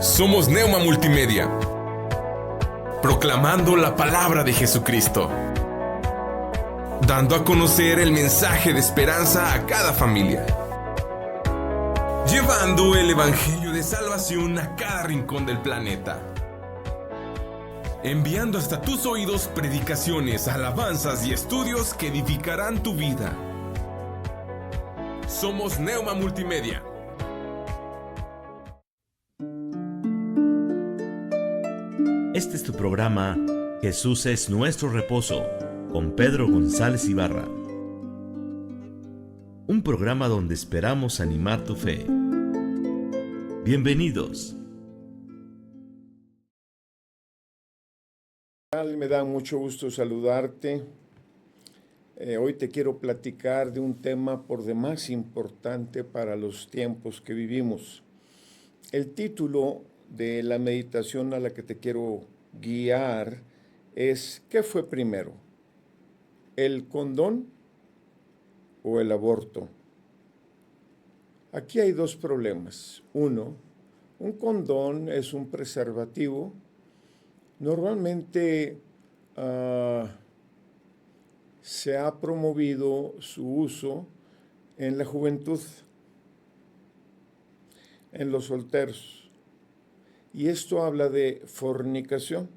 Somos Neuma Multimedia, proclamando la palabra de Jesucristo, dando a conocer el mensaje de esperanza a cada familia, llevando el evangelio de salvación a cada rincón del planeta, enviando hasta tus oídos predicaciones, alabanzas y estudios que edificarán tu vida. Somos Neuma Multimedia. Este es tu programa Jesús es nuestro reposo, con Pedro González Ibarra. Un programa donde esperamos animar tu fe. Bienvenidos. Me da mucho gusto saludarte. Hoy te quiero platicar de un tema por demás importante para los tiempos que vivimos. El título de la meditación a la que te quiero guiar es: ¿qué fue primero? ¿El condón o el aborto? Aquí hay dos problemas. Uno, un condón es un preservativo. Normalmente se ha promovido su uso en la juventud, en los solteros. Y esto habla de fornicación.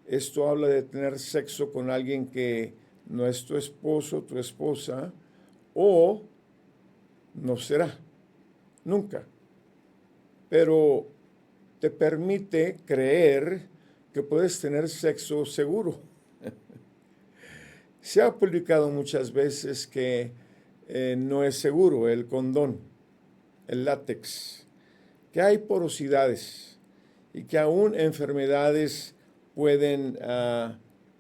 Esto habla de tener sexo con alguien que no es tu esposo, tu esposa, o no será, nunca. Pero te permite creer que puedes tener sexo seguro. Se ha publicado muchas veces que no es seguro el condón, el látex, que hay porosidades y que aún enfermedades pueden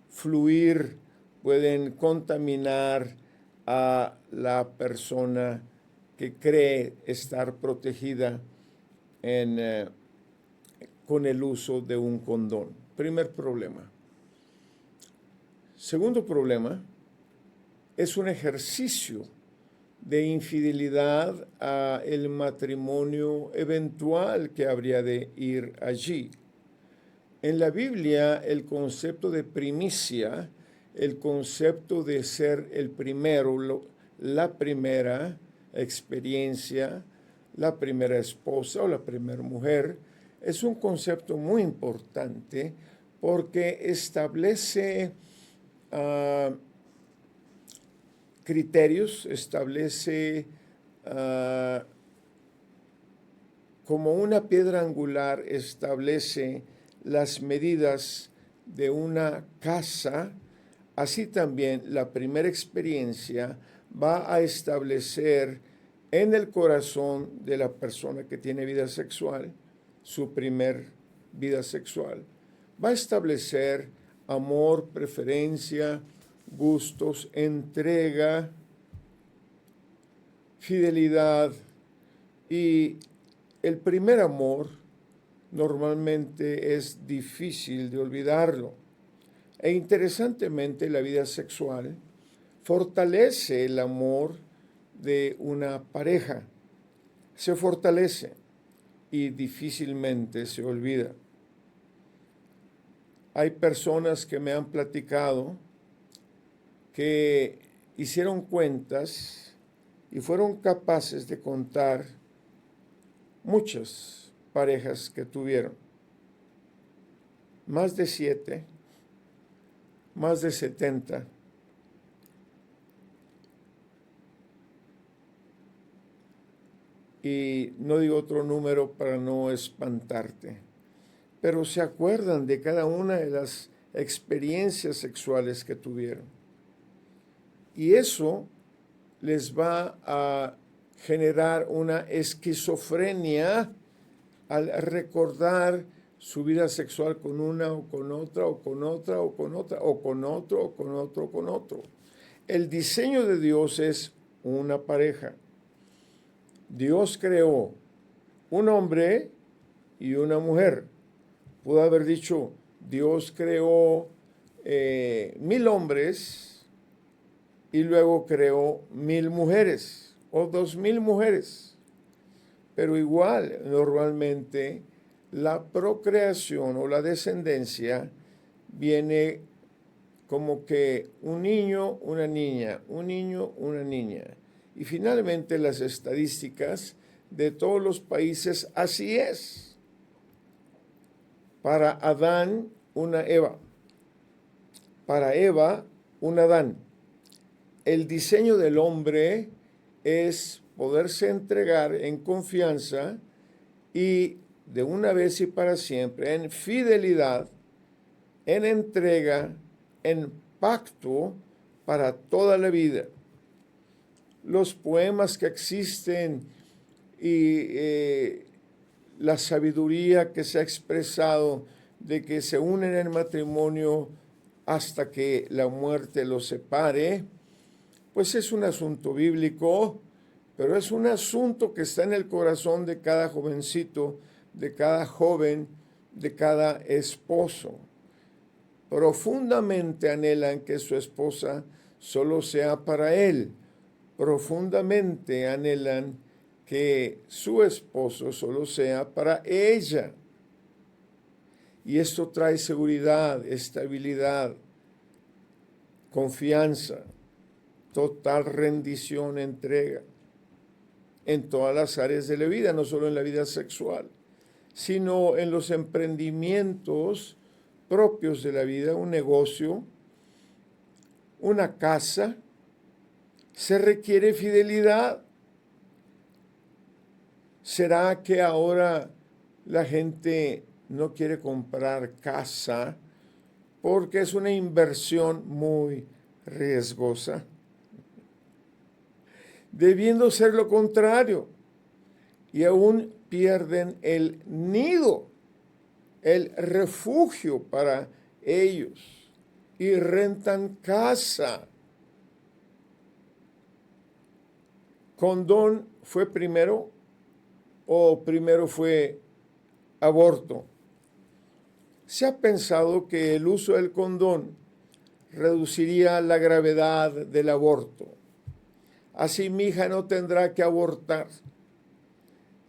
fluir, pueden contaminar a la persona que cree estar protegida con el uso de un condón. Primer problema. Segundo problema, es un ejercicio de infidelidad a el matrimonio eventual que habría de ir allí. En la Biblia, el concepto de primicia, el concepto de ser el primero, la primera experiencia, la primera esposa o la primera mujer, es un concepto muy importante porque establece criterios, establece como una piedra angular, establece las medidas de una casa. Así también la primera experiencia va a establecer en el corazón de la persona que tiene vida sexual, su primer vida sexual, va a establecer amor, preferencia, gustos, entrega, fidelidad. Y el primer amor normalmente es difícil de olvidarlo. E interesantemente, la vida sexual fortalece el amor de una pareja. Se fortalece y difícilmente se olvida. Hay personas que me han platicado que hicieron cuentas y fueron capaces de contar muchas parejas que tuvieron. Más de 7, más de 70. Y no digo otro número para no espantarte, pero se acuerdan de cada una de las experiencias sexuales que tuvieron. Y eso les va a generar una esquizofrenia al recordar su vida sexual con una o con otra, o con otra, o con otra, o con otro, o con otro, o con otro. El diseño de Dios es una pareja. Dios creó un hombre y una mujer. Pudo haber dicho, Dios creó 1000 hombres y luego creó 1000 mujeres o 2000 mujeres. Pero igual, normalmente la procreación o la descendencia viene como que un niño, una niña, un niño, una niña. Y finalmente las estadísticas de todos los países así es. Para Adán, una Eva. Para Eva, un Adán. El diseño del hombre es poderse entregar en confianza y de una vez y para siempre, en fidelidad, en entrega, en pacto para toda la vida. Los poemas que existen y la sabiduría que se ha expresado de que se unen en matrimonio hasta que la muerte los separe, pues es un asunto bíblico, pero es un asunto que está en el corazón de cada jovencito, de cada joven, de cada esposo. Profundamente anhelan que su esposa solo sea para él. Profundamente anhelan que su esposo solo sea para ella. Y esto trae seguridad, estabilidad, confianza, total rendición, entrega en todas las áreas de la vida, no solo en la vida sexual, sino en los emprendimientos propios de la vida, un negocio, una casa. Se requiere fidelidad. ¿Será que ahora la gente no quiere comprar casa porque es una inversión muy riesgosa? Debiendo ser lo contrario, y aún pierden el nido, el refugio para ellos, y rentan casa. ¿Condón fue primero o primero fue aborto? Se ha pensado que el uso del condón reduciría la gravedad del aborto. Así mi hija no tendrá que abortar.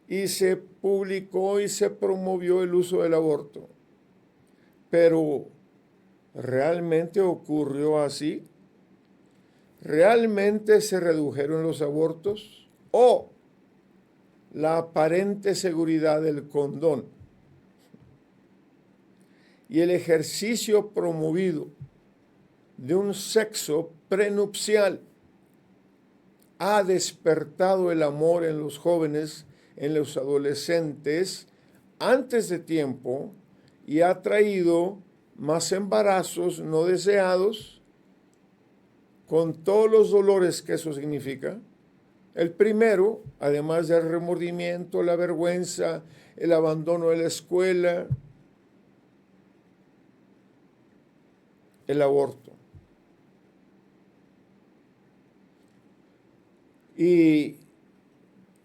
Y se publicó y se promovió el uso del aborto. Pero, ¿realmente ocurrió así? ¿Realmente se redujeron los abortos? ¿O la aparente seguridad del condón y el ejercicio promovido de un sexo prenupcial ha despertado el amor en los jóvenes, en los adolescentes, antes de tiempo, y ha traído más embarazos no deseados, con todos los dolores que eso significa? El primero, además del remordimiento, la vergüenza, el abandono de la escuela, el aborto. Y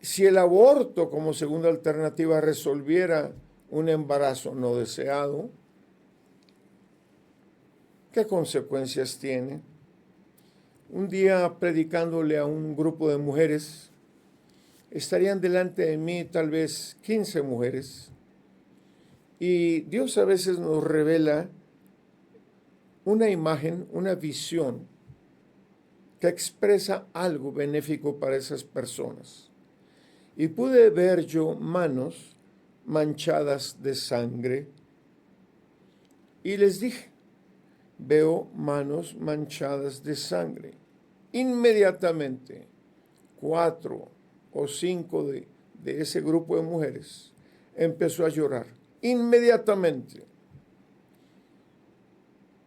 si el aborto como segunda alternativa resolviera un embarazo no deseado, ¿qué consecuencias tiene? Un día predicándole a un grupo de mujeres, estarían delante de mí tal vez 15 mujeres, y Dios a veces nos revela una imagen, una visión que expresa algo benéfico para esas personas. Y pude ver yo manos manchadas de sangre, y les dije, veo manos manchadas de sangre. Inmediatamente, 4 o 5 de ese grupo de mujeres empezó a llorar. Inmediatamente.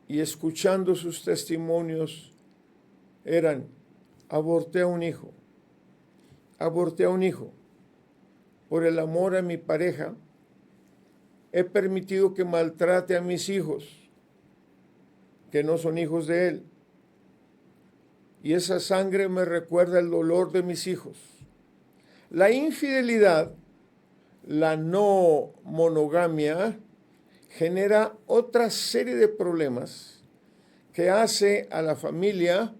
Y escuchando sus testimonios, eran: aborté a un hijo, aborté a un hijo. Por el amor a mi pareja, he permitido que maltrate a mis hijos, que no son hijos de él. Y esa sangre me recuerda el dolor de mis hijos. La infidelidad, la no monogamia, genera otra serie de problemas que hace a la familia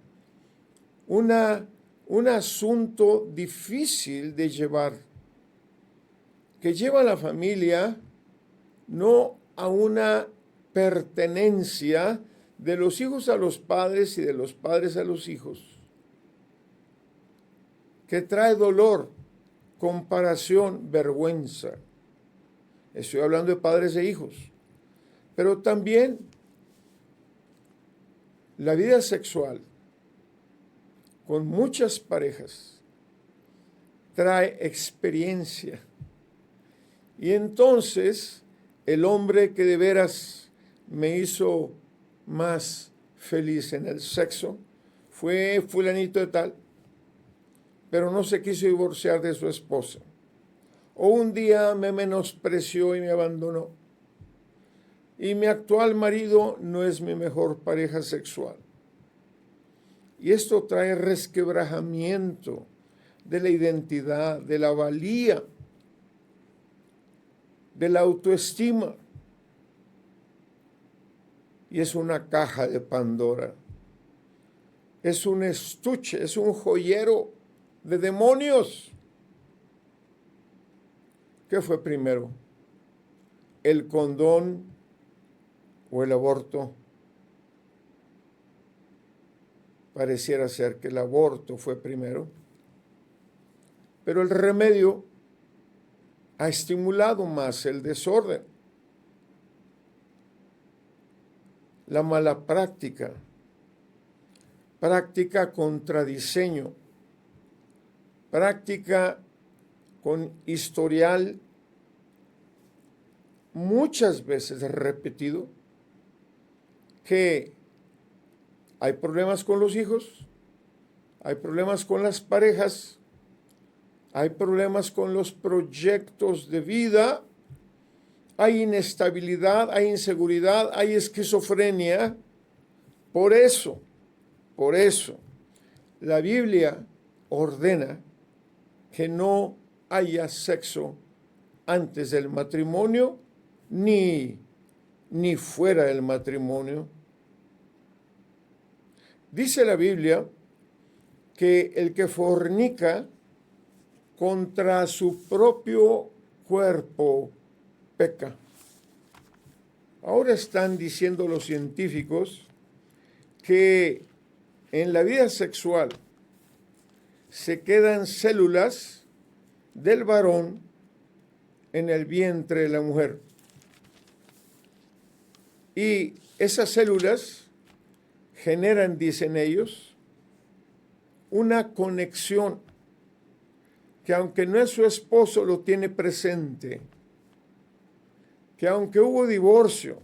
un asunto difícil de llevar, que lleva a la familia no a una pertenencia de los hijos a los padres y de los padres a los hijos, que trae dolor, comparación, vergüenza. Estoy hablando de padres e hijos, pero también la vida sexual con muchas parejas trae experiencia. Y entonces el hombre que de veras me hizo más feliz en el sexo fue fulanito de tal, pero no se quiso divorciar de su esposa. O un día me menospreció y me abandonó. Y mi actual marido no es mi mejor pareja sexual. Y esto trae resquebrajamiento de la identidad, de la valía, de la autoestima. Y es una caja de Pandora. Es un estuche, es un joyero de demonios. ¿Qué fue primero? ¿El condón o el aborto? Pareciera ser que el aborto fue primero, pero el remedio ha estimulado más el desorden, la mala práctica, práctica contra diseño, práctica con historial muchas veces repetido, que hay problemas con los hijos, hay problemas con las parejas, hay problemas con los proyectos de vida, hay inestabilidad, hay inseguridad, hay esquizofrenia. Por eso, la Biblia ordena que no haya sexo antes del matrimonio ni fuera del matrimonio. Dice la Biblia que el que fornica contra su propio cuerpo peca. Ahora están diciendo los científicos que en la vida sexual se quedan células del varón en el vientre de la mujer. Y esas células generan, dicen ellos, una conexión que aunque no es su esposo, lo tiene presente. Que aunque hubo divorcio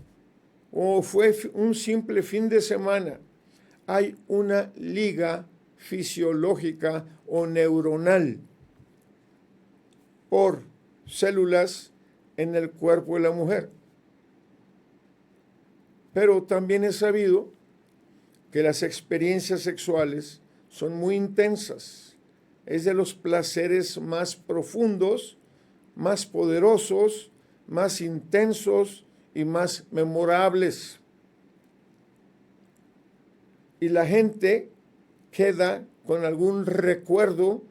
o fue un simple fin de semana, hay una liga fisiológica o neuronal por células en el cuerpo de la mujer. Pero también es sabido que las experiencias sexuales son muy intensas. Es de los placeres más profundos, más poderosos, más intensos y más memorables. Y la gente queda con algún recuerdo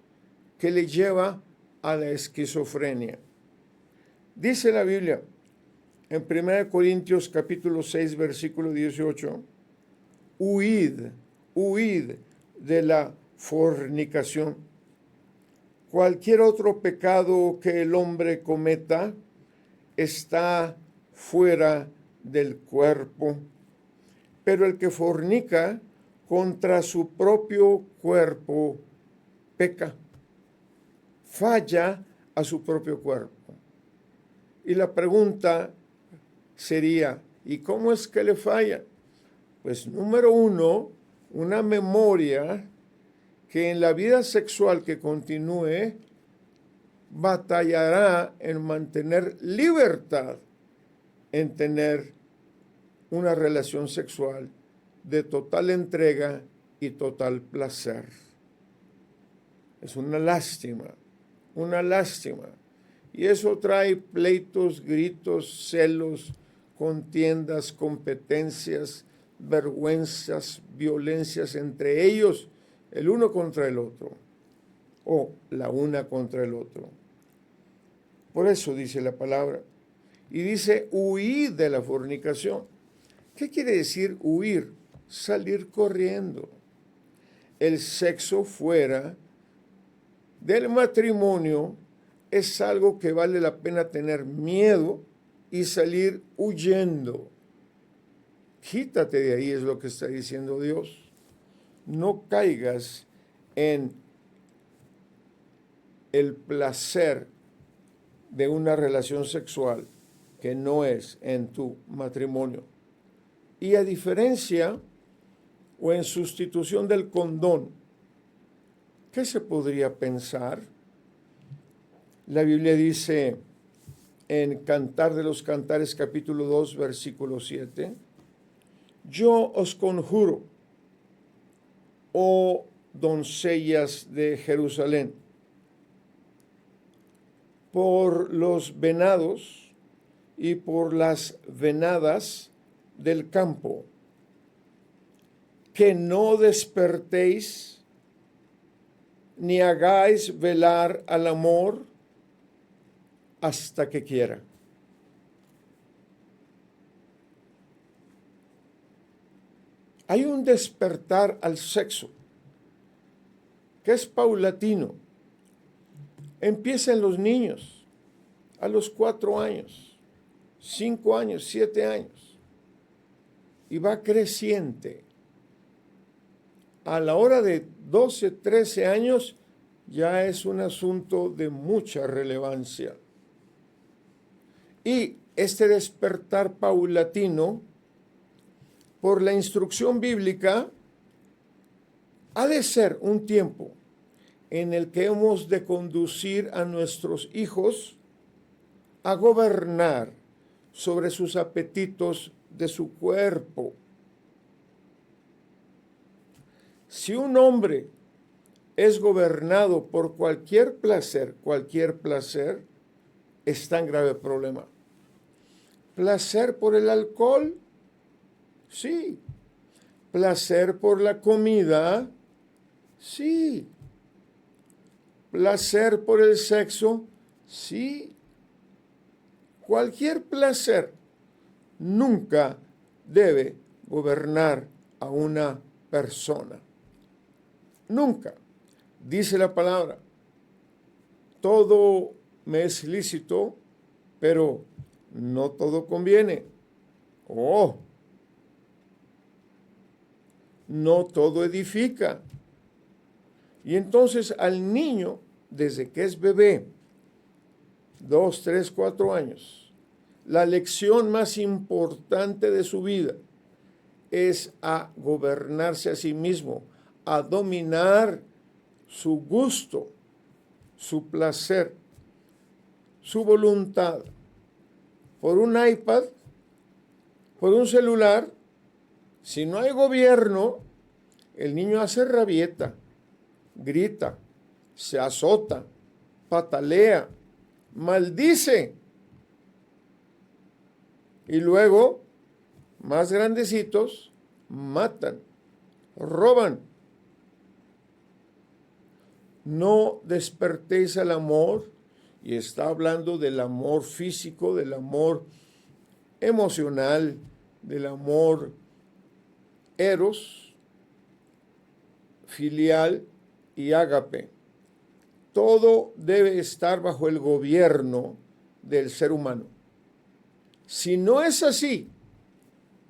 que le lleva a la esquizofrenia. Dice la Biblia en 1 Corintios capítulo 6, versículo 18, huid de la fornicación. Cualquier otro pecado que el hombre cometa está fuera del cuerpo, pero el que fornica contra su propio cuerpo peca, falla a su propio cuerpo. Y la pregunta sería, ¿y cómo es que le falla? Pues número uno, una memoria que en la vida sexual que continúe batallará en mantener libertad, en tener una relación sexual de total entrega y total placer. Es una lástima. Y eso trae pleitos, gritos, celos, contiendas, competencias, vergüenzas, violencias entre ellos, el uno contra el otro, o la una contra el otro. Por eso dice la palabra, Y dice, huid de la fornicación. ¿Qué quiere decir huir? Salir corriendo. El sexo fuera del matrimonio es algo que vale la pena tener miedo y salir huyendo. Quítate de ahí, es lo que está diciendo Dios. No caigas en el placer de una relación sexual que no es en tu matrimonio. Y a diferencia o en sustitución del condón, ¿qué se podría pensar? La Biblia dice en Cantar de los Cantares capítulo 2 versículo 7, yo os conjuro, oh doncellas de Jerusalén, por los venados y por las venadas del campo, que no despertéis ni hagáis velar al amor hasta que quiera. Hay un despertar al sexo que es paulatino. Empieza en los niños, a los 4 años, 5 años, 7 años, y va creciente. A la hora de 12, 13 años, ya es un asunto de mucha relevancia. Y este despertar paulatino, por la instrucción bíblica, ha de ser un tiempo en el que hemos de conducir a nuestros hijos a gobernar sobre sus apetitos de su cuerpo. Si un hombre es gobernado por cualquier placer, está en grave problema. ¿Placer por el alcohol? Sí. ¿Placer por la comida? Sí. ¿Placer por el sexo? Sí. Cualquier placer nunca debe gobernar a una persona. Nunca. Dice la palabra, todo me es lícito, pero no todo conviene. No todo edifica. Y entonces al niño, desde que es bebé, 2, 3, 4 años, la lección más importante de su vida es a gobernarse a sí mismo, a dominar su gusto, su placer, su voluntad, por un iPad, por un celular. Si no hay gobierno, el niño hace rabieta, grita, se azota, patalea, maldice. Y luego, más grandecitos, matan, roban. No despertéis al amor, y está hablando del amor físico, del amor emocional, del amor eros, filial y ágape. Todo debe estar bajo el gobierno del ser humano. Si no es así,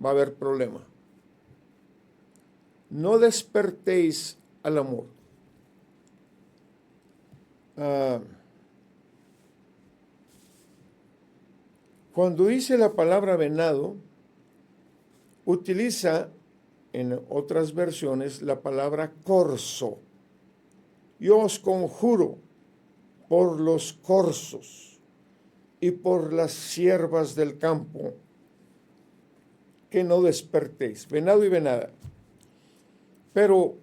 va a haber problema. No despertéis al amor. Cuando dice la palabra venado, utiliza en otras versiones la palabra corzo. Yo os conjuro por los corzos y por las ciervas del campo que no despertéis. Venado y venada. Pero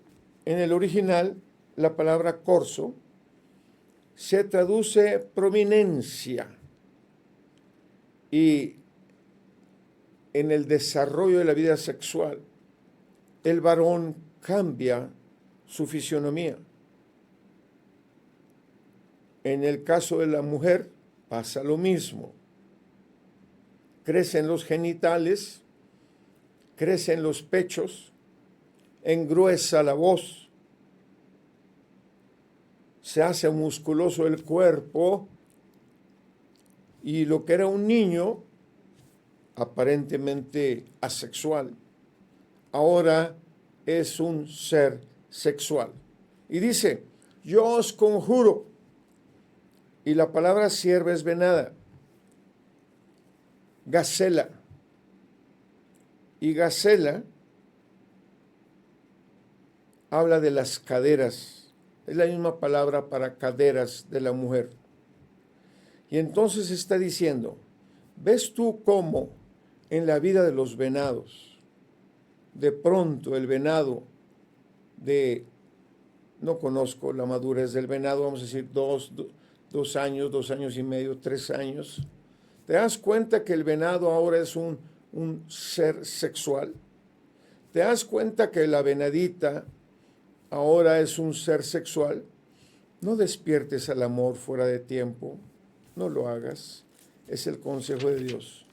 en el original la palabra corzo se traduce prominencia, y en el desarrollo de la vida sexual el varón cambia su fisionomía. En el caso de la mujer pasa lo mismo. crecen los genitales, crecen los pechos, engruesa la voz, se hace musculoso el cuerpo y lo que era un niño, aparentemente asexual, ahora es un ser sexual. Y dice, yo os conjuro, y la palabra sierva es venada, gacela, y gacela habla de las caderas, es la misma palabra para caderas de la mujer. Y entonces está diciendo, ¿ves tú cómo en la vida de los venados, de pronto el venado no conozco la madurez del venado, vamos a decir 2 años, 2 años y medio, 3 años, te das cuenta que el venado ahora es un ser sexual? ¿Te das cuenta que la venadita ahora es un ser sexual? No despiertes al amor fuera de tiempo, no lo hagas, es el consejo de Dios.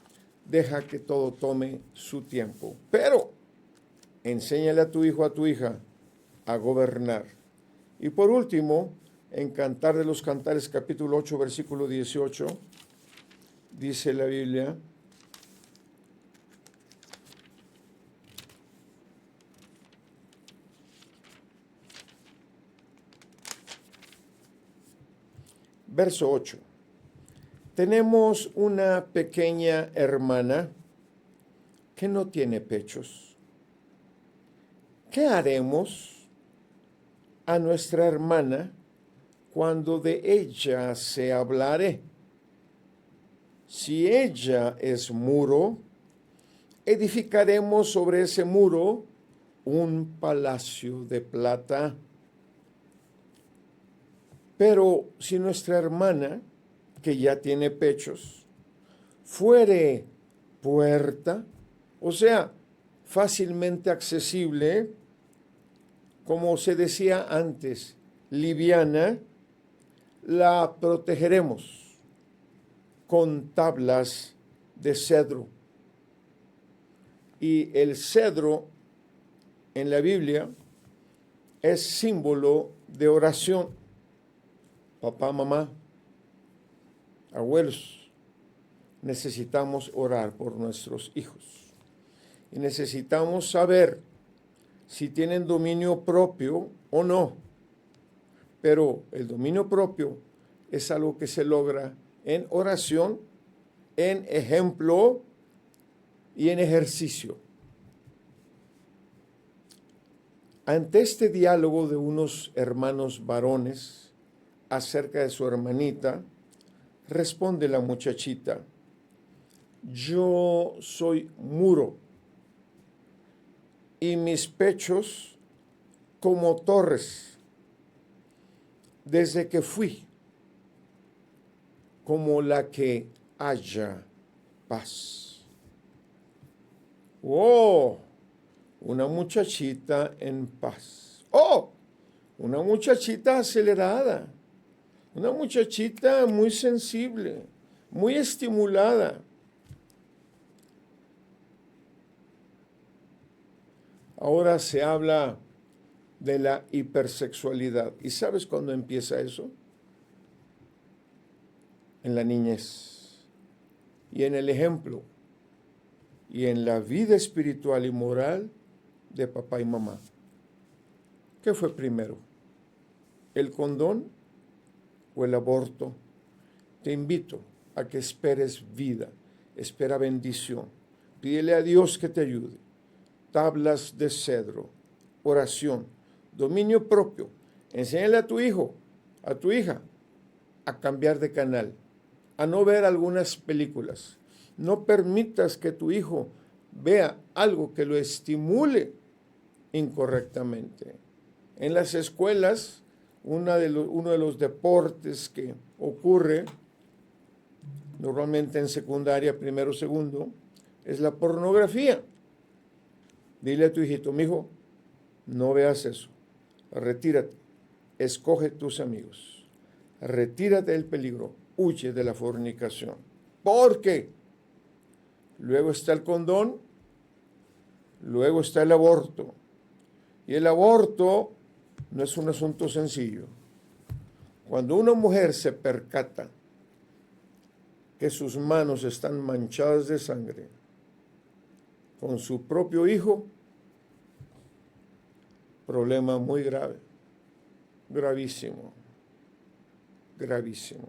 Deja que todo tome su tiempo, pero enséñale a tu hijo, a tu hija, a gobernar. Y por último, en Cantar de los Cantares, capítulo 8, versículo 18, dice la Biblia, verso 8. Tenemos una pequeña hermana que no tiene pechos. ¿Qué haremos a nuestra hermana cuando de ella se hablare? Si ella es muro, edificaremos sobre ese muro un palacio de plata. Pero si nuestra hermana, que ya tiene pechos, fuere puerta, o sea, fácilmente accesible, como se decía antes, liviana, la protegeremos con tablas de cedro. Y el cedro en la Biblia es símbolo de oración. Papá, mamá, abuelos, necesitamos orar por nuestros hijos. Y necesitamos saber si tienen dominio propio o no. Pero el dominio propio es algo que se logra en oración, en ejemplo y en ejercicio. Ante este diálogo de unos hermanos varones acerca de su hermanita, responde la muchachita, yo soy muro y mis pechos como torres, desde que fui como la que haya paz. ¡Oh! Una muchachita en paz. ¡Oh! Una muchachita acelerada. Una muchachita muy sensible, muy estimulada. Ahora se habla de la hipersexualidad. ¿Y sabes cuándo empieza eso? En la niñez. Y en el ejemplo. Y en la vida espiritual y moral de papá y mamá. ¿Qué fue primero? ¿El condón o el aborto? Te invito a que esperes vida, espera bendición. Pídele a Dios que te ayude. Tablas de cedro, oración, dominio propio. Enséñale a tu hijo, a tu hija, a cambiar de canal, a no ver algunas películas. No permitas que tu hijo vea algo que lo estimule incorrectamente. En las escuelas, uno de los deportes que ocurre normalmente en secundaria, primero, segundo, es la pornografía. Dile a tu hijito, mijo, no veas eso, retírate, escoge tus amigos, retírate del peligro, huye de la fornicación. Porque luego está el condón, luego está el aborto. Y el aborto no es un asunto sencillo. Cuando una mujer se percata que sus manos están manchadas de sangre con su propio hijo, problema muy grave, gravísimo, gravísimo.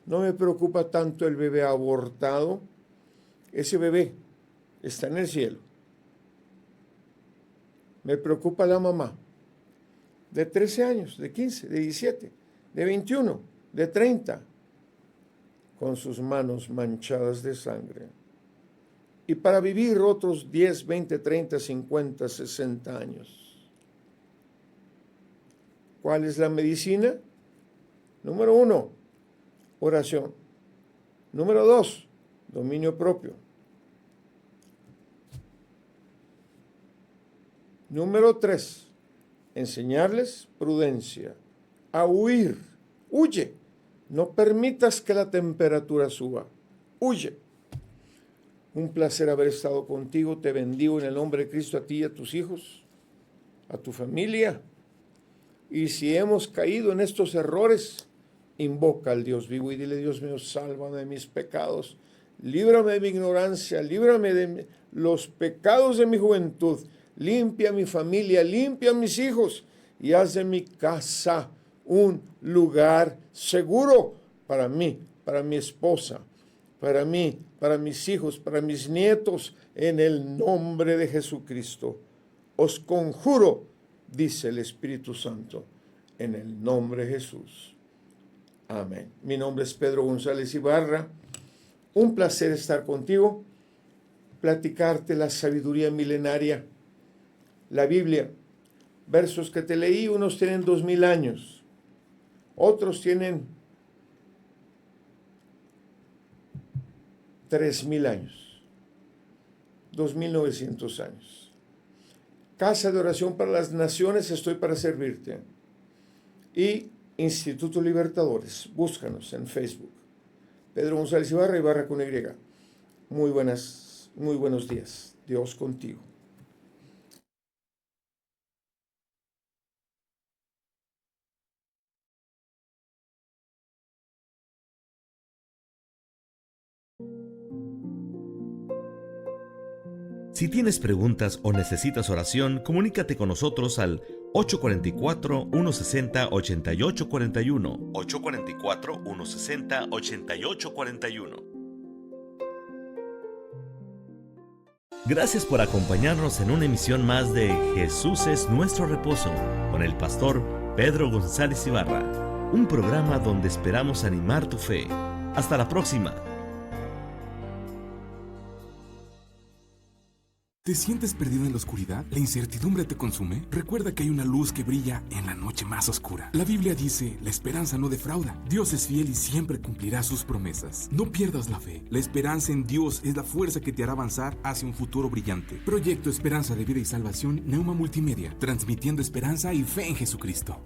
No me preocupa tanto el bebé abortado, ese bebé está en el cielo. Me preocupa la mamá de 13 años, de 15, de 17, de 21, de 30, con sus manos manchadas de sangre. Y para vivir otros 10, 20, 30, 50, 60 años. ¿Cuál es la medicina? Número 1, oración. Número 2, dominio propio. Número 3, enseñarles prudencia, a huir. Huye. No permitas que la temperatura suba. Huye. Un placer haber estado contigo. Te bendigo en el nombre de Cristo a ti y a tus hijos, a tu familia. Y si hemos caído en estos errores, invoca al Dios vivo y dile: Dios mío, sálvame de mis pecados. Líbrame de mi ignorancia. Líbrame de los pecados de mi juventud. Limpia mi familia, limpia mis hijos y haz de mi casa un lugar seguro para mí, para mi esposa, para mí, para mis hijos, para mis nietos, en el nombre de Jesucristo. Os conjuro, dice el Espíritu Santo, en el nombre de Jesús. Amén. Mi nombre es Pedro González Ibarra. Un placer estar contigo, platicarte la sabiduría milenaria. La Biblia, versos que te leí, unos tienen 2000 años, otros tienen 3000 años, 2900 años. Casa de Oración para las Naciones, estoy para servirte. Y Instituto Libertadores, búscanos en Facebook. Pedro González Ibarra, Ibarra con Y. Muy buenos días. Dios contigo. Si tienes preguntas o necesitas oración, comunícate con nosotros al 844-160-8841. 844-160-8841. Gracias por acompañarnos en una emisión más de Jesús es nuestro reposo, con el pastor Pedro González Ibarra. Un programa donde esperamos animar tu fe. Hasta la próxima. ¿Te sientes perdido en la oscuridad? ¿La incertidumbre te consume? Recuerda que hay una luz que brilla en la noche más oscura. La Biblia dice, la esperanza no defrauda. Dios es fiel y siempre cumplirá sus promesas. No pierdas la fe. La esperanza en Dios es la fuerza que te hará avanzar hacia un futuro brillante. Proyecto Esperanza de Vida y Salvación, Neuma Multimedia, transmitiendo esperanza y fe en Jesucristo.